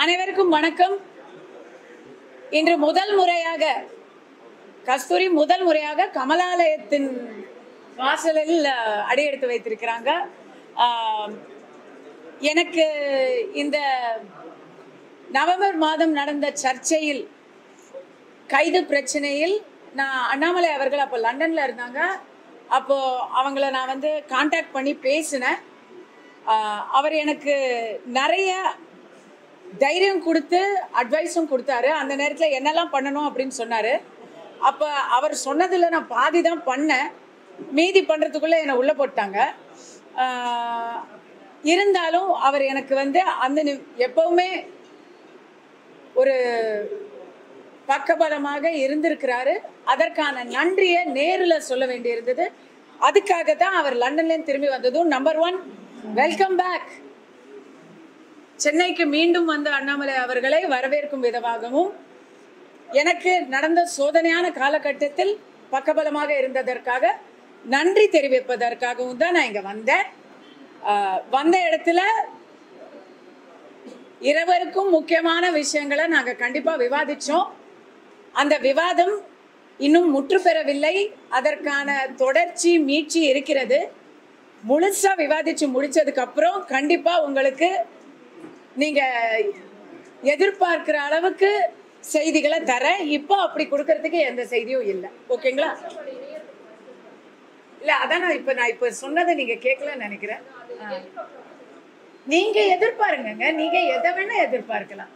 அனைவருக்கும் வணக்கம். இன்று முதல் முறையாக கஸ்தூரி கமலாலயத்தின் வாசலில் அடியெடுத்து வைத்திருக்கிறாங்க. எனக்கு இந்த நவம்பர் மாதம் நடந்த சர்ச்சையில் கைது பிரச்சனையில் நான் அண்ணாமலை அவர்கள் அப்போ லண்டனில் இருந்தாங்க. அப்போது அவங்கள நான் கான்டாக்ட் பண்ணி பேசினேன். அவர் எனக்கு நிறைய தைரியம் கொடுத்து அட்வைஸும் கொடுத்தாரு. அந்த நேரத்தில் என்னெல்லாம் பண்ணணும் அப்படின்னு சொன்னார். அப்போ அவர் சொன்னதில் நான் பாதி தான் பண்ணேன், மீதி பண்ணுறதுக்குள்ளே என்னை உள்ளே போட்டாங்க. இருந்தாலும் அவர் எனக்கு அந்த எப்பவுமே ஒரு பக்கபலமாக இருந்திருக்கிறாரு. அதற்கான நன்றியை நேரில் சொல்ல வேண்டியிருந்தது. அதுக்காக தான் அவர் லண்டன்லேருந்து திரும்பி வந்ததும். Number 1, welcome back. சென்னைக்கு மீண்டும் வந்த அண்ணாமலை அவர்களை வரவேற்கும் விதமாகவும் எனக்கு நடந்த சோதனையான காலகட்டத்தில் பக்கபலமாக இருந்ததற்காக நன்றி தெரிவிப்பதற்காகவும் தான் நான் இங்கே வந்தேன். வந்த இடத்துல இருவருக்கும் முக்கியமான விஷயங்களை நாங்கள் கண்டிப்பாக விவாதித்தோம். அந்த விவாதம் இன்னும் முற்று பெறவில்லை. அதற்கான தொடர்ச்சி மீட்சி இருக்கிறது. முழுசாக விவாதித்து முடித்ததுக்கப்புறம் கண்டிப்பாக உங்களுக்கு நீங்கள் எதிர்பார்க்கிற அளவுக்கு செய்திகளை தரேன். இப்போ அப்படி கொடுக்கறதுக்கு எந்த செய்தியும் இல்லை. ஓகேங்களா? இல்லை, அதான் நான் இப்போ சொன்னதை நீங்கள் கேட்கலன்னு நினைக்கிறேன். நீங்கள் எதிர்பாருங்க, நீங்கள் எதை வேணா எதிர்பார்க்கலாம்.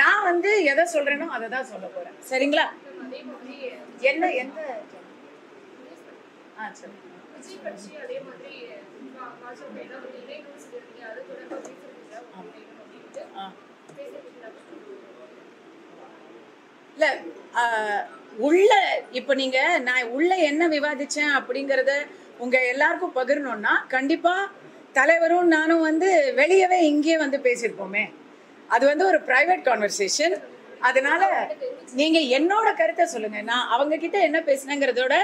நான் எதை சொல்கிறேனோ அதை தான் சொல்ல போகிறேன். சரிங்களா? என்ன எந்த சரி. இல்ல, உள்ள இப்ப நான் உள்ள என்ன விவாதிச்சேன் அப்படிங்கறத உங்க எல்லாருக்கும் பகிரணும்னா, கண்டிப்பா தலைவரும் நானும் வெளியவே இங்கேயே பேசியிருப்போமே. அது ஒரு பிரைவேட் கான்வர்சேஷன். அதனால நீங்க என்னோட கருத்தை சொல்லுங்க. நான் அவங்க கிட்ட என்ன பேசினேங்கிறதோட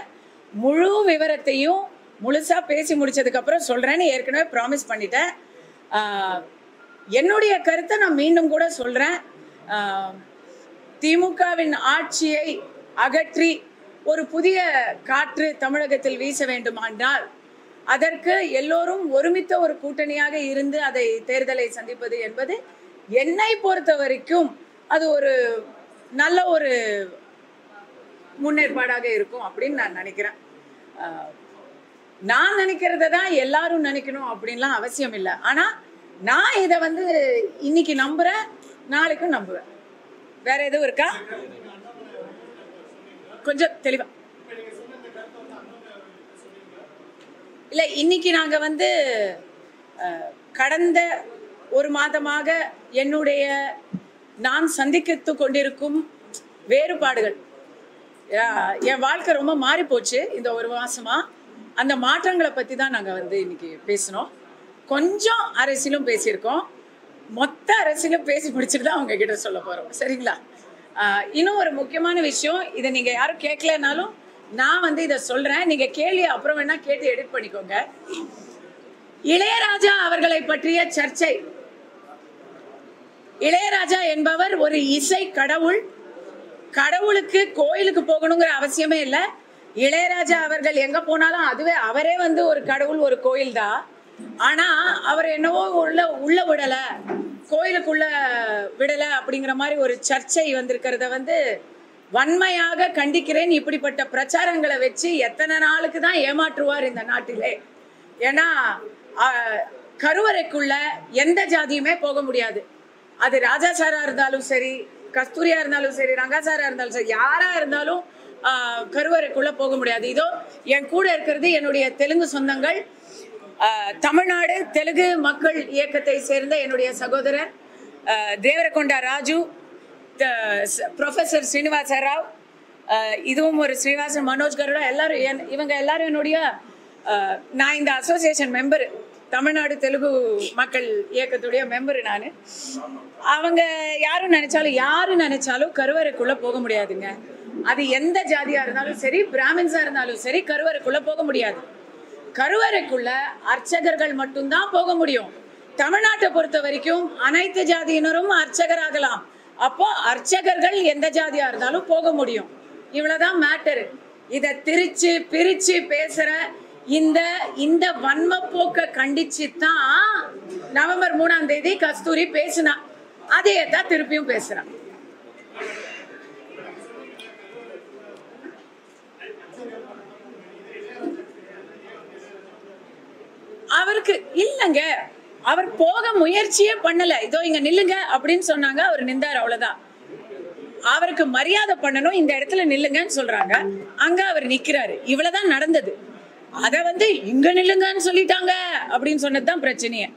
முழு விவரத்தையும் முழுசா பேசி முடிச்சதுக்கு அப்புறம் சொல்றேன்னு ஏற்கனவே ப்ராமிஸ் பண்ணிட்டேன். என்னுடைய கருத்தை நான் மீண்டும் கூட சொல்றேன். திமுகவின் ஆட்சியை அகற்றி ஒரு புதிய காற்று தமிழகத்தில் வீச வேண்டுமானால் அதற்கு எல்லோரும் ஒருமித்த ஒரு கூட்டணியாக இருந்து அதை தேர்தலை சந்திப்பது என்பது என்னை பொறுத்த வரைக்கும் அது ஒரு நல்ல ஒரு முன்னேற்பாடாக இருக்கும் அப்படின்னு நான் நினைக்கிறேன். நான் நினைக்கிறத தான் எல்லாரும் நினைக்கணும் அப்படின்லாம் அவசியம் இல்லை. ஆனா நான் இதை இன்னைக்கு நம்புறேன், நாளைக்கும் நம்புவேன். வேற எதுவும் இருக்கா? கொஞ்சம் தெளிவா இல்லை. இன்னைக்கு நாங்க கடந்த ஒரு மாதமாக நான் சந்தித்து கொண்டிருக்கும் வேறுபாடுகள், என் வாழ்க்கை ரொம்ப மாறி போச்சு இந்த ஒரு மாசமா. அந்த மாற்றங்களை பத்தி தான் நாங்க இன்னைக்கு பேசணும். கொஞ்சம் அரசியலும் பேசியிருக்கோம். மொத்த அரசியலும் பேசி முடிச்சுட்டு தான் அவங்க கிட்ட சொல்ல போறோம். சரிங்களா? இன்னும் ஒரு முக்கியமான விஷயம், இதை நீங்க யாரும் கேட்கலனாலும் நான் இதை சொல்றேன். நீங்க கேள்வி அப்புறம் வேணா கேட்டு எடிட் பண்ணிக்கோங்க. இளையராஜா அவர்களை பற்றிய சர்ச்சை. இளையராஜா என்பவர் ஒரு இசை கடவுள். கடவுளுக்கு கோயிலுக்கு போகணுங்கிற அவசியமே இல்லை. இளையராஜா அவர்கள் எங்க போனாலும் அதுவே அவரே ஒரு கடவுள், ஒரு கோயில் தான். ஆனா அவர் என்னவோ உள்ள விடல, கோயிலுக்குள்ள விடல அப்படிங்கிற மாதிரி ஒரு சர்ச்சை வந்திருக்கிறத வன்மையாக கண்டிக்கிறேன். இப்படிப்பட்ட பிரச்சாரங்களை வச்சு எத்தனை நாளுக்கு தான் ஏமாற்றுவார் இந்த நாட்டிலே? ஏன்னா கருவறைக்குள்ள எந்த ஜாதியுமே போக முடியாது. அது ராஜா சாரா இருந்தாலும் சரி, கஸ்தூரியா இருந்தாலும் சரி, ரங்கா சாரா இருந்தாலும் சரி, யாரா இருந்தாலும் கருவறைக்குள்ள போக முடியாது. இதோ என் கூட இருக்கிறது என்னுடைய தெலுங்கு சொந்தங்கள், தமிழ்நாடு தெலுங்கு மக்கள் இயக்கத்தை சேர்ந்த என்னுடைய சகோதரர் தேவரகொண்டா ராஜு, ப்ரொஃபஸர் ஸ்ரீனிவாச ராவ், இதுவும் ஒரு ஸ்ரீனிவாசன், மனோஜ் கருடா, எல்லாரும் இவங்க எல்லாரும் என்னுடைய நான் இந்த அசோசியேஷன் மெம்பரு, தமிழ்நாடு தெலுங்கு மக்கள் இயக்கத்துடைய மெம்பரு நான். அவங்க யாரு நினைச்சாலும் கருவறைக்குள்ள போக முடியாதுங்க. அது எந்த ஜாதியா இருந்தாலும் சரி, பிராமின்ஸா இருந்தாலும் சரி, கருவறைக்குள்ள போக முடியாது. கருவறைக்குள்ள அர்ச்சகர்கள் மட்டும்தான் போக முடியும். தமிழ்நாட்டை பொறுத்த வரைக்கும் அனைத்து ஜாதியினரும் அர்ச்சகராகலாம். அப்போ அர்ச்சகர்கள் எந்த ஜாதியா இருந்தாலும் போக முடியும். இவ்வளவுதான் மேட்டரு. இதை பிரிச்சு பேசுற இந்த வன்ம போக்க கண்டிச்சு தான் நவம்பர் 3ஆம் தேதி கஸ்தூரி பேசினா. அதே தான் திருப்பியும் பேசுறான். அவருக்கு இல்லங்க, அவர் போக முயற்சியே பண்ணல. இதோ இங்க நில்லுங்க அப்படின்னு சொன்னாங்க, அவர் நின்றார், அவ்வளவுதான். அவருக்கு மரியாதை பண்ணணும், இந்த இடத்துல நில்லுங்கன்னு சொல்றாங்க, அங்க அவர் நிக்கிறாரு. இவ்வளவுதான் நடந்தது. அத இங்க நில்லுங்கன்னு சொல்லிட்டாங்க அப்படின்னு சொன்னதுதான் பிரச்சனையே.